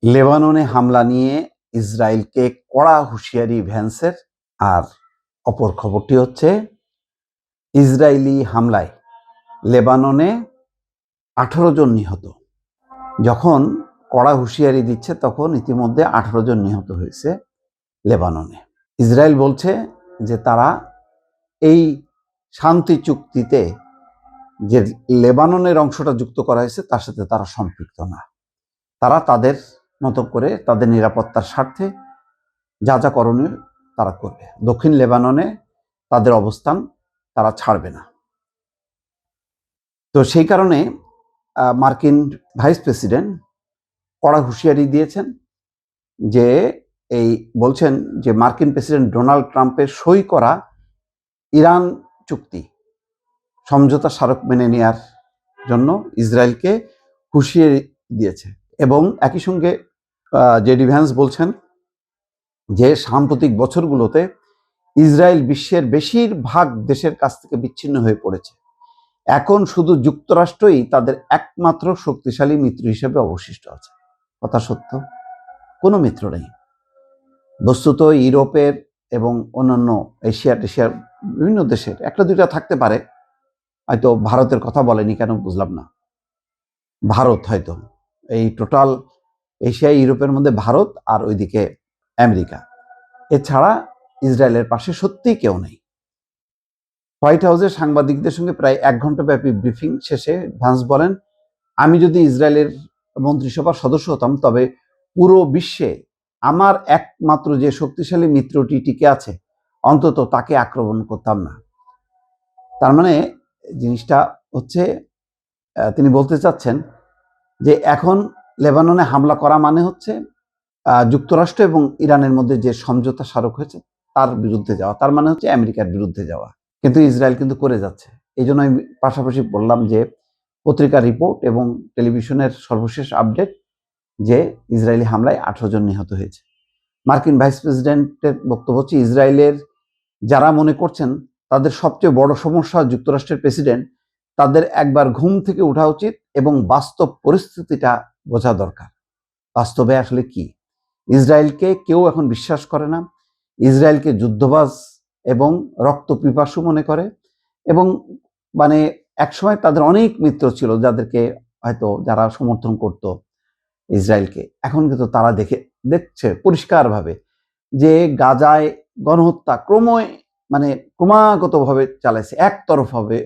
লেবাননে হামলা নিয়ে ইসরায়েলকে কড়া হুঁশিয়ারি ভ্যান্সের। আর অপর খবরটি হচ্ছে ইসরায়েলি হামলায় লেবাননে 18 জন নিহত। যখন কড়া হুঁশিয়ারি দিচ্ছে তখন ইতিমধ্যে 18 জন নিহত হয়েছে লেবাননে। ইসরায়েল বলছে যে তারা এই শান্তি চুক্তিতে যে লেবাননের অংশটা যুক্ত করা হয়েছে তার সাথে তারা সম্পৃক্ত না। তারা তাদের মতো করে তাদের নিরাপত্তার স্বার্থে যা যা করণীয় তারা করবে। দক্ষিণ লেবাননে তাদের অবস্থান তারা ছাড়বে না। তো সেই কারণে মার্কিন ভাইস প্রেসিডেন্ট কড়া হুঁশিয়ারি দিয়েছেন যে বলছেন যে মার্কিন প্রেসিডেন্ট ডোনাল্ড ট্রাম্পের সই করা ইরান চুক্তি সমঝোতা স্মারক মেনে নেওয়ার জন্য ইসরায়েলকে হুঁশিয়ারি দিয়েছে। এবং একই সঙ্গে জেডি ভ্যান্স বলছেন যে সাম্প্রতিক বছরগুলোতে ইসরায়েল বিশ্বের বেশিরভাগ দেশের কাছ থেকে বিচ্ছিন্ন হয়ে পড়েছে। এখন শুধু যুক্তরাষ্ট্রই তাদের একমাত্র শক্তিশালী মিত্র হিসেবে অবশিষ্ট আছে। কথা সত্য, কোনো মিত্র নেই। বস্তুত ইউরোপের এবং অন্যান্য এশিয়ার বিভিন্ন দেশের একটা দুইটা থাকতে পারে, হয়তো ভারতের কথা বলেনি কেন বুঝলাম না। ভারত হয়তো এই টোটাল এশিয়া ইউরোপের মধ্যে ভারত আর ওইদিকে আমেরিকা, এছাড়া ইসরায়েলের পাশে সত্যিই কেউ নেই। হোয়াইট হাউসের সাংবাদিকদের সঙ্গে প্রায় 1 ঘন্টা ব্যাপী ব্রিফিং শেষে ভ্যান্স বলেন, আমি যদি ইসরায়েলের মন্ত্রিসভার সদস্য হতাম তবে পুরো বিশ্বে আমার একমাত্র যে শক্তিশালী মিত্রটি টিকে আছে অন্তত তাকে আক্রমণ করতাম না। তার মানে জিনিসটা হচ্ছে তিনি বলতে চাচ্ছেন যে এখন লেবাননে হামলা করা মানে হচ্ছে যুক্তরাষ্ট্র এবং ইরানের মধ্যে যে সমঝোতা স্মারক হয়েছে তার বিরুদ্ধে যাওয়া, তার মানে হচ্ছে আমেরিকার বিরুদ্ধে যাওয়া। কিন্তু ইসরায়েল কিন্তু করে যাচ্ছে। এই জন্য আমি পাশাপাশি বললাম যে পত্রিকার রিপোর্ট এবং টেলিভিশনের সর্বশেষ আপডেট যে ইসরায়েলি হামলায় 18 জন নিহত হয়েছে। মার্কিন ভাইস প্রেসিডেন্টের বক্তব্য হচ্ছে ইসরায়েলের যারা মনে করছেন তাদের সবচেয়ে বড় সমস্যা যুক্তরাষ্ট্রের প্রেসিডেন্ট, তাদের একবার ঘুম থেকে ওঠা উচিত এবং বাস্তব পরিস্থিতিটা বোঝা দরকার। বাস্তবে আসলে কি? ইসরায়েলকে কেউ এখন বিশ্বাস করে না। ইসরায়েলকে যুদ্ধবাজ এবং রক্তপিপাসু মনে করে এবং মানে একসময় তাদের অনেক মিত্র ছিল যাদেরকে হয়তো যারা সমর্থন করত ইসরায়েলকে। এখন কিন্তু তারা দেখছে পরিষ্কারভাবে যে গাজায় গণহত্যা ক্রমাগতভাবে চালাইছে, একতরফাভাবে,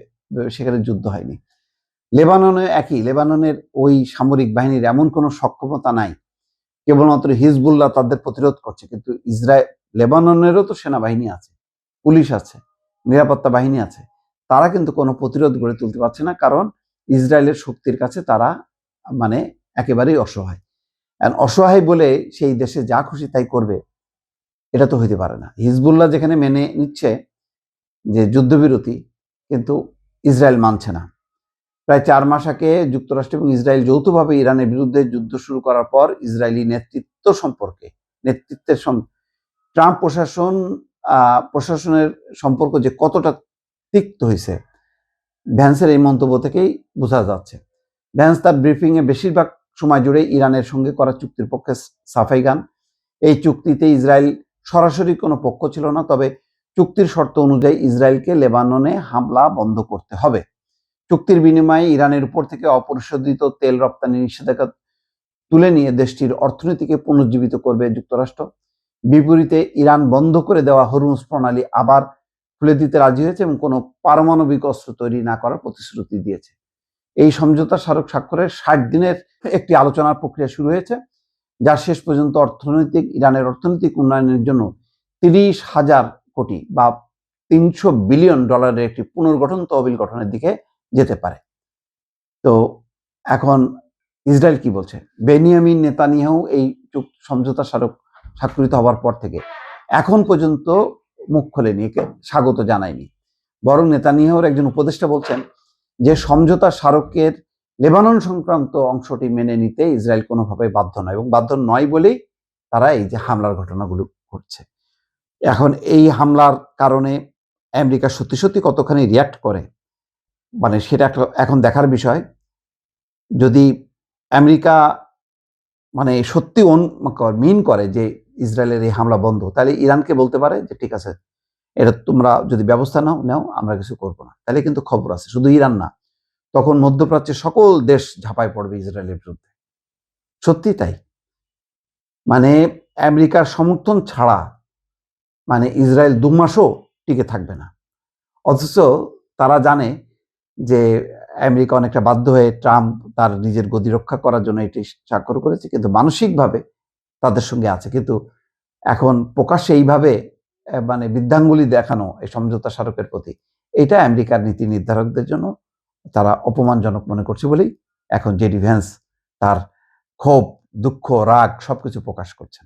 সেখানে যুদ্ধ হয়নি। লেবাননে একই, লেবাননের ওই সামরিক বাহিনীর এমন কোনো সক্ষমতা নাই, কেবলমাত্র হিজবুল্লাহ তাদের প্রতিরোধ করছে। কিন্তু লেবাননেরও তো সেনাবাহিনী আছে, পুলিশ আছে, নিরাপত্তা বাহিনী আছে, তারা কিন্তু কোনো প্রতিরোধ গড়ে তুলতে পারছে না, কারণ ইসরায়েলের শক্তির কাছে তারা একেবারেই অসহায়। অসহায় বলে সেই দেশে যা খুশি তাই করবে, এটা তো হইতে পারে না। হিজবুল্লাহ যেখানে মেনে নিচ্ছে যে যুদ্ধবিরতি, কিন্তু ইসরায়েল মানছে না। প্রায় 4 মাস আগে যুক্তরাষ্ট্র এবং ইসরায়েল যৌথভাবে ইরানের বিরুদ্ধে যুদ্ধ শুরু করার পর ইসরায়েলি নেতৃত্বের ট্রাম্প প্রশাসনের সম্পর্ক যে কতটা তিক্ত হয়েছে ভ্যান্সের এই মন্তব্য থেকেই বোঝা যাচ্ছে। ভ্যান্স তার ব্রিফিংয়ে বেশিরভাগ সময় জুড়ে ইরানের সঙ্গে করা চুক্তির পক্ষে সাফাই গান। এই চুক্তিতে ইসরায়েল সরাসরি কোনো পক্ষ ছিল না, তবে চুক্তির শর্ত অনুযায়ী ইসরায়েলকে লেবাননে হামলা বন্ধ করতে হবে। চুক্তির বিনিময়ে ইরানের উপর থেকে অপরিশোধিত তেল রপ্তানি নিষেধাজ্ঞা তুলে নিয়ে দেশটির অর্থনীতিকে পুনর্জীবিত করবে যুক্তরাষ্ট্র। বিপরীতে ইরান বন্ধ করে দেওয়া হরমুজ প্রণালী আবার খুলে দিতে রাজি হয়েছে এবং কোনো পারমাণবিক অস্ত্র তৈরি না করার প্রতিশ্রুতি দিয়েছে। এই সমঝোতা স্মারক স্বাক্ষরের 60 দিনের একটি আলোচনার প্রক্রিয়া শুরু হয়েছে, যা শেষ পর্যন্ত ইরানের অর্থনৈতিক উন্নয়নের জন্য 30,000 কোটি বা $300 বিলিয়ন একটি পুনর্গঠন তহবিল গঠনের দিকে যেতে পারে। তো এখন ইসরায়েল কি বলছে? বেনিয়ামিন নেতানিয়াহু এই সমঝোতা স্মারক স্বাক্ষরিত হওয়ার পর থেকে এখন পর্যন্ত মুখ খোলেনি, একে স্বাগত জানায়নি। বরং নেতানিয়াহুর একজন উপদেষ্টা বলছেন যে সমঝোতা স্মারকের লেবানন সংক্রান্ত অংশটি মেনে নিতে ইসরায়েল কোনোভাবে বাধ্য নয়, এবং বাধ্য নয় বলেই তারা এই যে হামলার ঘটনাগুলো ঘটছে। এখন এই হামলার কারণে আমেরিকা সত্যি কতখানি রিয়াক্ট করে, সেটা এখন দেখার বিষয়। যদি আমেরিকা মানে সত্যি মিন করে যে ইসরায়েলের এই হামলা বন্ধ, তাহলে ইরানকে বলতে পারে যে ঠিক আছে, এটা তোমরা যদি ব্যবস্থা নাও আমরা কিছু করবো না, তাহলে কিন্তু খবর আছে। শুধু ইরান না, তখন মধ্যপ্রাচ্যের সকল দেশ ঝাঁপায় পড়বে ইসরায়েলের বিরুদ্ধে। সত্যি তাই। মানে আমেরিকার সমর্থন ছাড়া মানে ইসরায়েল 2 মাসও টিকে থাকবে না। অথচ তারা জানে যে আমেরিকা অনেকটা বাধ্য হয়ে ট্রাম্প তার নিজের গদি রক্ষা করার জন্য এটি স্বাক্ষর করেছে, কিন্তু মানসিকভাবে তাদের সঙ্গে আছে। কিন্তু এখন প্রকাশ্যে এইভাবে মানে বৃদ্ধাঙ্গুলি দেখানো এই সমঝোতা স্মারকের প্রতি, এটা আমেরিকার নীতি নির্ধারকদের জন্য তারা অপমানজনক মনে করছে বলেই এখন জেডি ভ্যান্স তার ক্ষোভ, দুঃখ, রাগ সবকিছু প্রকাশ করছেন।